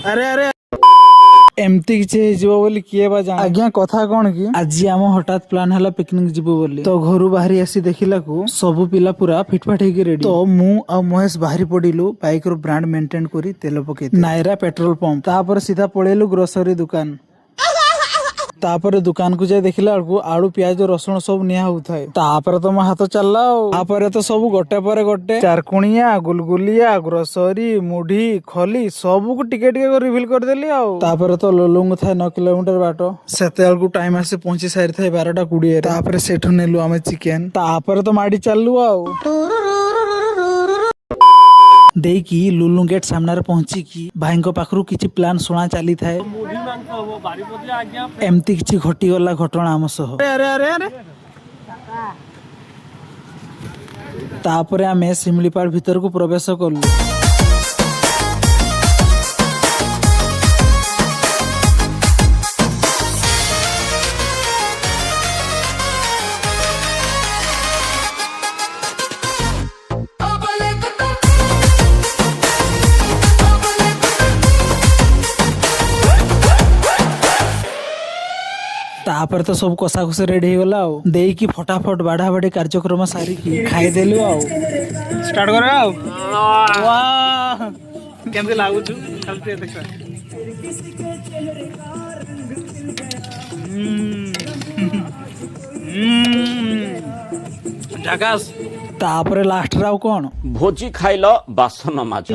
अरे अरे एमती किसी बोली किए बा जान आज्ञा कथा कौन कि आज आम हठात प्लान है पिकनिक जीवु बोली तो घर बाहरी आसी देखला को सबु पिला पूरा फिटफाट होगी रेडी तो मु आ महेश बाहरी पड़िलु बाइक रो ब्रांड मेंटेन करी तेल पके नायरा पेट्रोल पंप तापर सीधा पळेलु ग्रोसरी दुकान तापर दुकान को जाए देखला बेलू आलू प्याज रसुण सब निया होथाय तापर तो मो हाथ चलला तापर तो सब गोटे पर गोटे चारकुणिया गुलगुलिया ग्रोसरी मुढ़ी खली सब को टिके टिके रिवील कर देली तापर तो लोलंग था 9 किलोमीटर बाट सेते बेलू टाइम आसे पहुंची सारी था 12:20 तापर सेठु नेलु आमे चिकन तापर तो माडी चललु देकी लुलु गेट सामने पहुंची की भाई पाखरु किछि प्लान सुना चली थाए एमती किछि घटी गला घटना आम सह तापरे आमे सिमलीपाड़ भीतर को प्रवेश कलु तापर तो सब कसा खुसे रेडी हो गला देई की फटाफट बाढ़ा बाढ़ी कार्यक्रम सारी की खाई देलु स्टार्ट कर वाह केमते लागु छु चलते देख जगास तापर लास्ट राव कोन भोजी खाइल बासन माछ